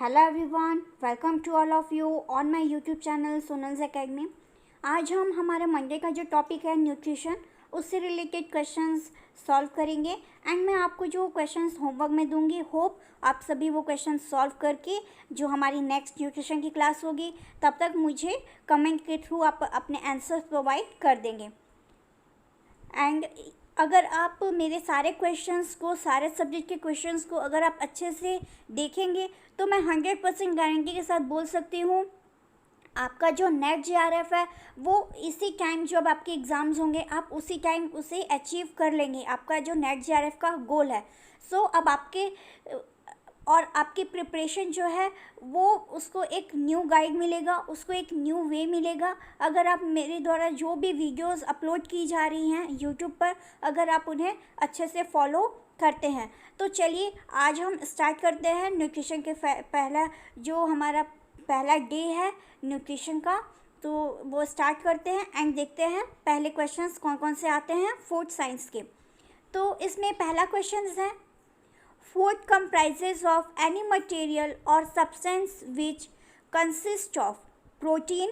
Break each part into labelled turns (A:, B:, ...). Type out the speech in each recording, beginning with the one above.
A: Hello everyone, welcome to all of you on my YouTube channel Sonal's academy. आज हम हमारे Monday का जो टॉपिक है न्यूट्रिशन, उससे रिलेटेड क्वेश्चंस सॉल्व करेंगे एंड मैं आपको जो क्वेश्चंस होमवर्क में दूंगी, होप आप सभी वो क्वेश्चंस सॉल्व करके जो हमारी नेक्स्ट न्यूट्रिशन की क्लास होगी तब तक मुझे कमेंट के थ्रू आप अपने आंसर्स प्रोवाइड कर देंगे। एंड अगर आप मेरे सारे क्वेश्चंस को, सारे सब्जेक्ट के क्वेश्चंस को अगर आप अच्छे से देखेंगे तो मैं 100% गारंटी के साथ बोल सकती हूँ आपका जो नेट JRF है वो इसी टाइम जब आपके एग्ज़ाम्स होंगे आप उसी टाइम उसे अचीव कर लेंगे। आपका जो नेट JRF का गोल है, सो अब आपकी प्रिपरेशन जो है वो उसको एक न्यू गाइड मिलेगा, उसको एक न्यू वे मिलेगा। अगर आप मेरे द्वारा जो भी वीडियोस अपलोड की जा रही हैं यूट्यूब पर, अगर आप उन्हें अच्छे से फॉलो करते हैं तो चलिए आज हम स्टार्ट करते हैं न्यूट्रिशन के पहला जो हमारा पहला डे है न्यूट्रिशन का, तो वो स्टार्ट करते हैं एंड देखते हैं पहले क्वेश्चंस कौन कौन से आते हैं फूड साइंस के। तो इसमें पहला क्वेश्चन है, food comprises of any material or substance which consists of protein,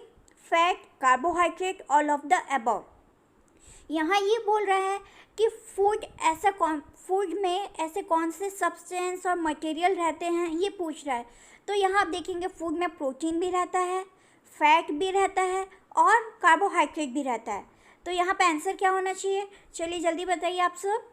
A: fat, carbohydrate, all of the above। यहाँ ये बोल रहा है कि फूड में ऐसे कौन से सब्सटेंस और मटेरियल रहते हैं, ये पूछ रहा है। तो यहाँ आप देखेंगे फूड में प्रोटीन भी रहता है, फैट भी रहता है और कार्बोहाइड्रेट भी रहता है। तो यहाँ पे आंसर क्या होना चाहिए, चलिए जल्दी बताइए आप सब।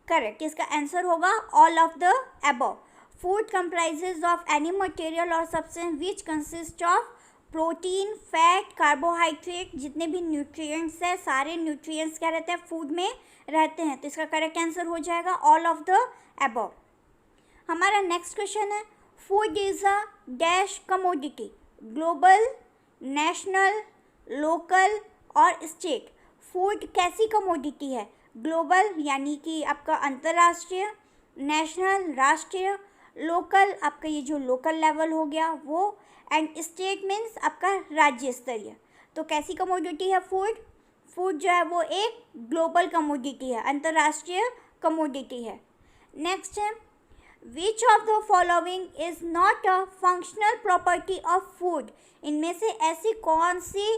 A: करेक्ट, इसका आंसर होगा all of the above. Food comprises of any material और substance which consist of protein, fat, carbohydrate, जितने भी न्यूट्रिएंट्स हैं सारे न्यूट्रिएंट्स क्या रहते हैं फूड में रहते हैं। तो इसका करेक्ट आंसर हो जाएगा ऑल ऑफ द अबव। हमारा नेक्स्ट क्वेश्चन है, food is a dash commodity, global, national, local और स्टेट। फूड कैसी कमोडिटी है, ग्लोबल यानी कि आपका अंतर्राष्ट्रीय, नेशनल राष्ट्रीय, लोकल आपका ये जो लोकल लेवल हो गया वो, एंड स्टेट मीन्स आपका राज्य स्तरीय। तो कैसी कमोडिटी है फूड जो है वो एक ग्लोबल कमोडिटी है, अंतर्राष्ट्रीय कमोडिटी है। नेक्स्ट है, which of the following is not a functional property of food. इनमें से ऐसी कौन सी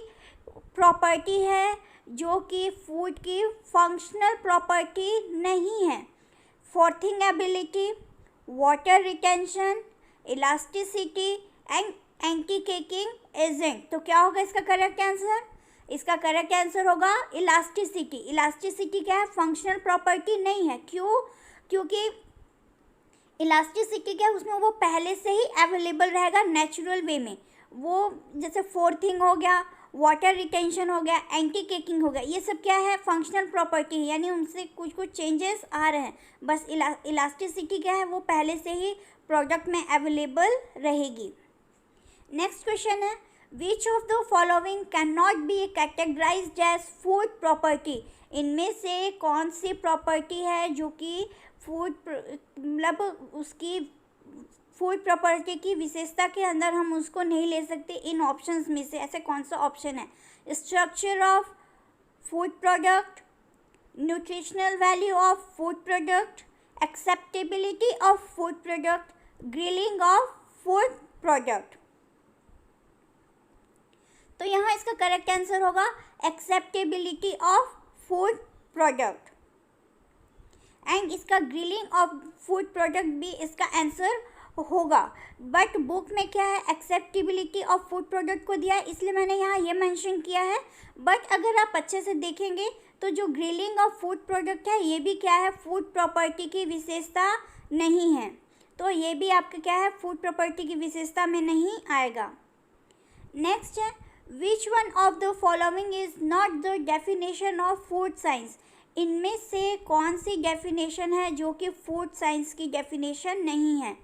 A: प्रॉपर्टी है जो कि फूड की फंक्शनल प्रॉपर्टी नहीं है। Frothing ability, water retention, elasticity and anti caking agent. तो क्या होगा इसका करेक्ट आंसर, इसका करेक्ट आंसर होगा इलास्टिसिटी। इलास्टिसिटी क्या है, फंक्शनल प्रॉपर्टी नहीं है। क्यों, क्योंकि इलास्टिसिटी क्या है, उसमें वो पहले से ही अवेलेबल रहेगा नेचुरल वे में। वो जैसे फोर्थिंग हो गया, वाटर रिटेंशन हो गया, एंटी केकिंग हो गया, ये सब क्या है फंक्शनल प्रॉपर्टी है, यानी उनसे कुछ कुछ चेंजेस आ रहे हैं। बस इलास्टिसिटी क्या है, वो पहले से ही प्रोडक्ट में अवेलेबल रहेगी। नेक्स्ट क्वेश्चन है, which of the following can not be categorised as food property. इनमें से कौन सी प्रॉपर्टी है जो कि फूड मतलब उसकी फूड प्रॉपर्टी की विशेषता के अंदर हम उसको नहीं ले सकते। इन ऑप्शंस में से ऐसे कौन सा ऑप्शन है, structure of food product, nutritional value of food product, acceptability of food product, grilling of food product. तो यहाँ इसका करेक्ट आंसर होगा acceptability of food product and इसका ग्रिलिंग ऑफ फूड प्रोडक्ट भी इसका आंसर होगा। बट बुक में क्या है, एक्सेप्टेबिलिटी ऑफ फूड प्रोडक्ट को दिया है, इसलिए मैंने यहाँ ये मेंशन किया है। बट अगर आप अच्छे से देखेंगे तो जो ग्रिलिंग ऑफ फूड प्रोडक्ट है ये भी क्या है, फूड प्रॉपर्टी की विशेषता नहीं है। तो ये भी आपका क्या है, फूड प्रॉपर्टी की विशेषता में नहीं आएगा। नेक्स्ट है, which one of the following is not the definition of food science. इनमें से कौन सी डेफिनेशन है जो कि फूड साइंस की डेफिनेशन नहीं है,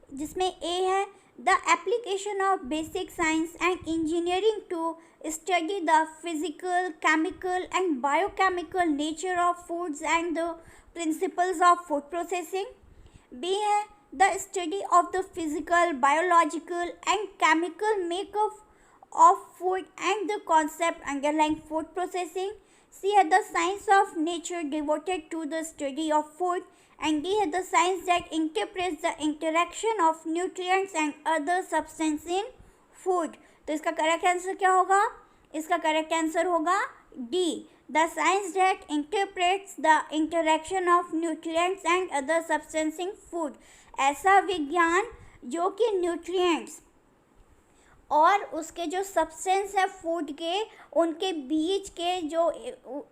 A: जिसमें ए है, the application of basic science and engineering to study the physical, chemical and biochemical nature of foods and the principles of food processing. B है, the study of the physical, biological and chemical makeup of food and the concept underlying food processing. C है the science of nature devoted to the study of food. And D है the science that interprets the interaction of nutrients and other substances in food. तो इसका correct answer क्या होगा? इसका correct answer होगा D, the science that interprets the interaction of nutrients and other substance in food. ऐसा विज्ञान जो कि न्यूट्रिएंट्स और उसके जो सब्सटेंस है फूड के, उनके बीच के जो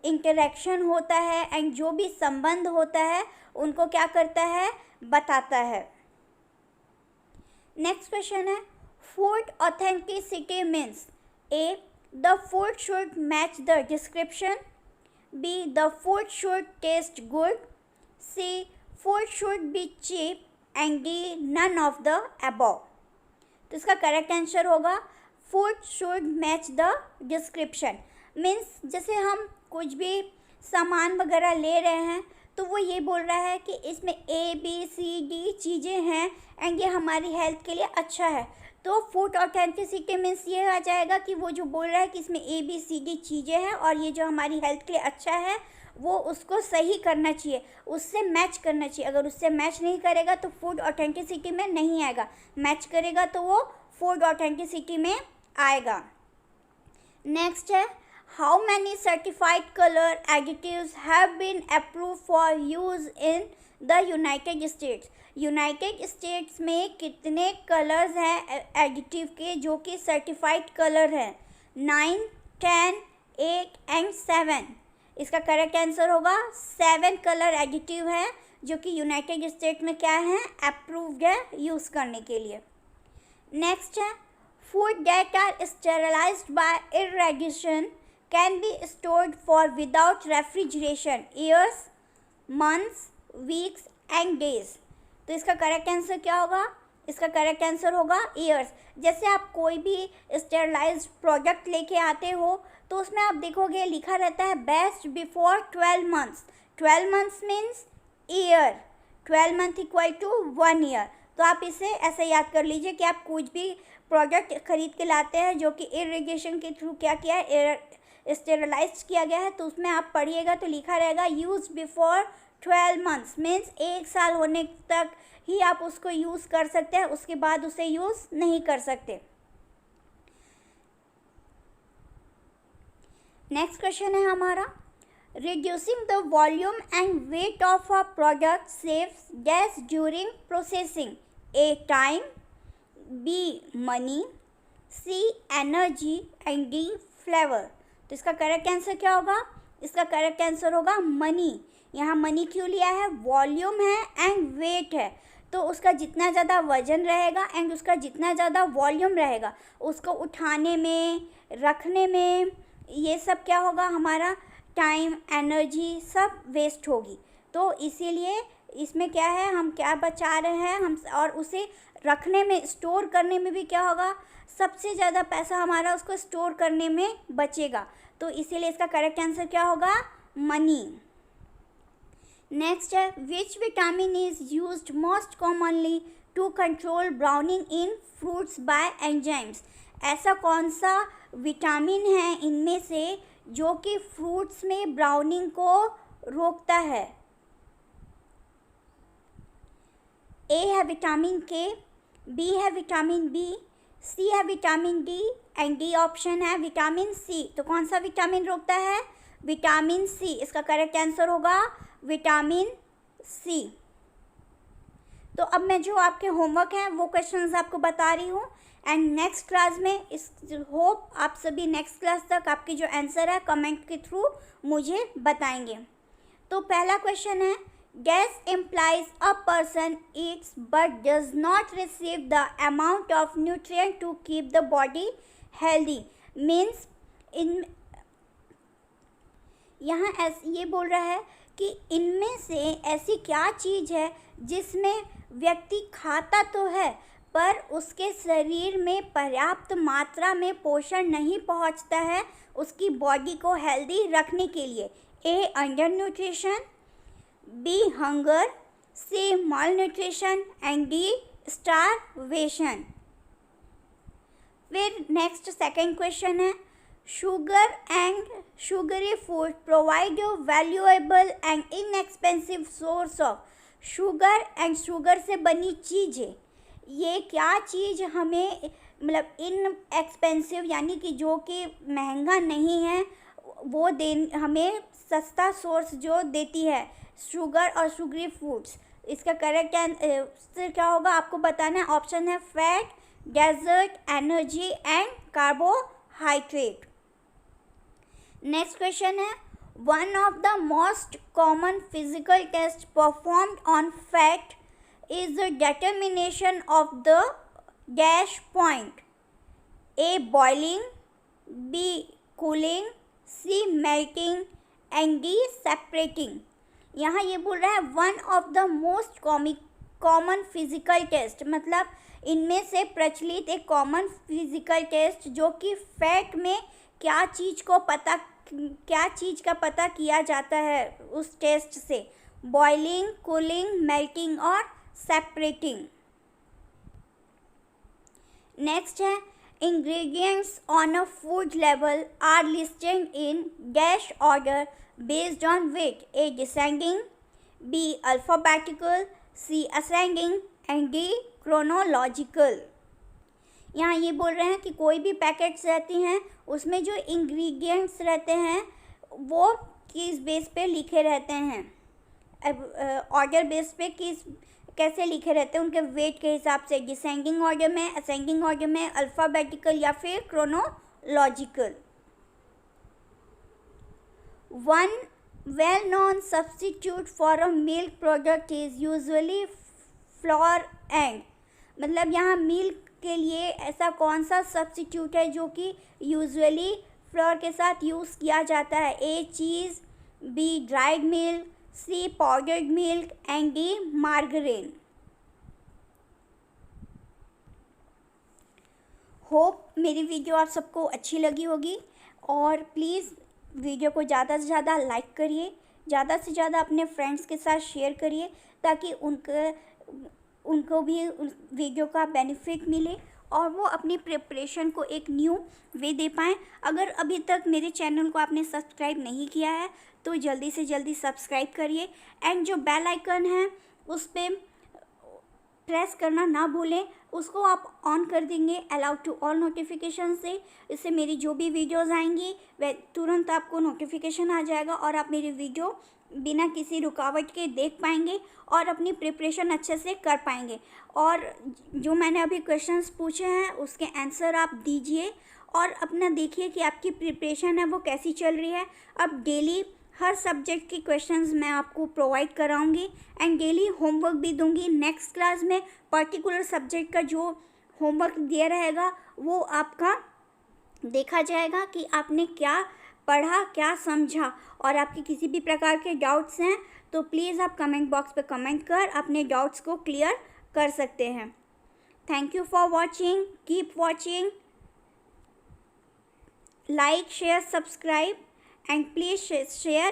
A: इंटरेक्शन होता है एंड जो भी संबंध होता है उनको क्या करता है, बताता है. नेक्स्ट क्वेश्चन है, food authenticity means A the food should match the description, B the food should taste good, C food should be cheap and D none of the above. तो इसका करेक्ट आंसर होगा food should match the description. Means जैसे हम कुछ भी सामान वगैरह ले रहे हैं तो वो ये बोल रहा है कि इसमें ए बी सी डी चीज़ें हैं एंड ये हमारी हेल्थ के लिए अच्छा है. तो फूड ऑथेंटिसिटी मीन्स ये आ जाएगा कि वो जो बोल रहा है कि इसमें ए बी सी डी चीज़ें हैं और ये जो हमारी हेल्थ के लिए अच्छा है वो उसको सही करना चाहिए, उससे मैच करना चाहिए. अगर उससे मैच नहीं करेगा तो फूड ऑथेंटिसिटी में नहीं आएगा, मैच करेगा तो वो फूड ऑथेंटिसिटी में आएगा. नेक्स्ट है, how many certified colour additives have been approve for use in the United States. United States में कितने कलर्स हैं एडिटिव के जो कि सर्टिफाइड कलर हैं? 9, 10, 8 एंड 7. इसका करेक्ट आंसर होगा 7 कलर एडिटिव है जो कि यूनाइटेड स्टेट में क्या है, अप्रूव्ड है यूज़ करने के लिए. नेक्स्ट है, food that are sterilised by irradiation can be stored for without refrigeration years, months, weeks and days. तो इसका करेक्ट आंसर क्या होगा? इसका करेक्ट आंसर होगा ईयर्स. जैसे आप कोई भी स्टेरलाइज्ड प्रोडक्ट लेके आते हो तो उसमें आप देखोगे लिखा रहता है best before 12 months. 12 months means year, 12 month equal to 1 year. तो आप इसे ऐसे याद कर लीजिए कि आप कुछ भी प्रोडक्ट खरीद के लाते हैं जो कि इरिगेशन के थ्रू क्या किया है, स्टेरलाइज किया गया है, तो उसमें आप पढ़िएगा तो लिखा रहेगा यूज बिफोर 12 मंथ्स मीन्स 1 साल होने तक ही आप उसको यूज़ कर सकते हैं, उसके बाद उसे यूज़ नहीं कर सकते. नेक्स्ट क्वेश्चन है हमारा, reducing the volume and weight of a product saves dash during processing. A time, B money, C energy and D flavour. तो इसका करेक्ट आंसर क्या होगा? इसका करेक्ट आंसर होगा मनी. यहाँ मनी क्यों लिया है? वॉल्यूम है एंड वेट है, तो उसका जितना ज़्यादा वजन रहेगा एंड उसका जितना ज़्यादा वॉल्यूम रहेगा उसको उठाने में, रखने में, ये सब क्या होगा, हमारा टाइम, एनर्जी सब वेस्ट होगी. तो इसीलिए इसमें क्या है, हम क्या बचा रहे हैं हम, और उसे रखने में, स्टोर करने में भी क्या होगा, सबसे ज़्यादा पैसा हमारा उसको स्टोर करने में बचेगा. तो इसीलिए इसका करेक्ट आंसर क्या होगा? मनी. नेक्स्ट है, which vitamin is used most commonly to control browning in fruits by enzymes. ऐसा कौन सा विटामिन है इनमें से जो कि फ्रूट्स में ब्राउनिंग को रोकता है? ए है विटामिन के, बी है विटामिन बी, सी है vitamin D and D option है विटामिन सी. तो कौन सा विटामिन रोकता है? Vitamin C. इसका करेक्ट आंसर होगा विटामिन सी. तो अब मैं जो आपके होमवर्क हैं वो क्वेश्चंस आपको बता रही हूँ एंड नेक्स्ट क्लास में इस होप आप सभी नेक्स्ट क्लास तक आपके जो आंसर है कमेंट के थ्रू मुझे बताएंगे. तो पहला क्वेश्चन है, gas implies a person eats but does not receive the amount of nutrient to keep the body healthy. Means इन यहाँ ये बोल रहा है कि इनमें से ऐसी क्या चीज़ है जिसमें व्यक्ति खाता तो है पर उसके शरीर में पर्याप्त मात्रा में पोषण नहीं पहुंचता है उसकी बॉडी को हेल्दी रखने के लिए. A under nutrition, B hunger, C mal nutrition and D starvation. फिर नेक्स्ट सेकंड क्वेश्चन है, Sugar and sugary food provide a valuable and inexpensive source of sugar and sugar से बनी चीज़ें। ये क्या चीज़ हमें मतलब इन एक्सपेंसिव यानी कि जो कि महंगा नहीं है वो हमें सस्ता सोर्स जो देती है शुगर और शुगरी फूड्स। इसका करेक्ट आंसर क्या होगा आपको बताना है। ऑप्शन है fat, dessert, energy and carbohydrate. Next question है one of the most common physical test performed on fat is the determination of the dash point. A boiling, B cooling, C melting and D separating. यहाँ ये बोल रहा है one of the most common physical test, मतलब इनमें से प्रचलित एक कॉमन फिजिकल टेस्ट जो कि फैट में क्या चीज़ का पता किया जाता है उस टेस्ट से। बॉइलिंग, कूलिंग, मेल्टिंग और सेपरेटिंग। नेक्स्ट है इंग्रेडिएंट्स ऑन अ फूड लेवल are listed in dash order based on weight, A descending, B alphabetical, C ascending and D chronological। यहाँ ये बोल रहे हैं कि कोई भी पैकेट्स रहती हैं उसमें जो इंग्रेडिएंट्स रहते हैं वो किस बेस पे लिखे रहते हैं, ऑर्डर बेस पे कैसे लिखे रहते हैं उनके वेट के हिसाब से, डिसेंडिंग ऑर्डर में, असेंडिंग ऑर्डर में, अल्फ़ाबेटिकल या फिर chronological. One well-known substitute for a milk product is usually flour and, मतलब यहाँ मिल्क के लिए ऐसा कौन सा सब्स्टिट्यूट है जो कि यूजुअली फ्लोर के साथ यूज़ किया जाता है। A cheese, B dried milk, C powdered milk and D margarine. Hope मेरी वीडियो आप सबको अच्छी लगी होगी और प्लीज़ वीडियो को ज़्यादा से ज़्यादा लाइक करिए, ज़्यादा से ज़्यादा अपने फ्रेंड्स के साथ शेयर करिए ताकि उनको भी वीडियो का बेनिफिट मिले और वो अपनी प्रिपरेशन को एक न्यू वे दे पाएँ। अगर अभी तक मेरे चैनल को आपने सब्सक्राइब नहीं किया है तो जल्दी से जल्दी सब्सक्राइब करिए एंड जो बेल आइकन है उस पर प्रेस करना ना भूलें, उसको आप ऑन कर देंगे अलाउ टू ऑल नोटिफिकेशन से। इससे मेरी जो भी वीडियोस आएंगी वह तुरंत आपको नोटिफिकेशन आ जाएगा और आप मेरी वीडियो बिना किसी रुकावट के देख पाएंगे और अपनी प्रिपरेशन अच्छे से कर पाएंगे। और जो मैंने अभी क्वेश्चंस पूछे हैं उसके आंसर आप दीजिए और अपना देखिए कि आपकी प्रिपरेशन है वो कैसी चल रही है। अब डेली हर सब्जेक्ट की क्वेश्चंस मैं आपको प्रोवाइड कराऊंगी एंड डेली होमवर्क भी दूंगी। नेक्स्ट क्लास में पर्टिकुलर सब्जेक्ट का जो होमवर्क दिया रहेगा वो आपका देखा जाएगा कि आपने क्या पढ़ा, क्या समझा। और आपके किसी भी प्रकार के डाउट्स हैं तो प्लीज़ आप कमेंट बॉक्स पे कमेंट कर अपने डाउट्स को क्लियर कर सकते हैं। Thank you for watching, keep watching, like, share, subscribe and please share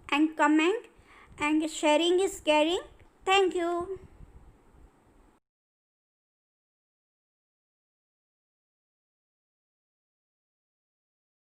A: and comment, and sharing is caring. Thank you.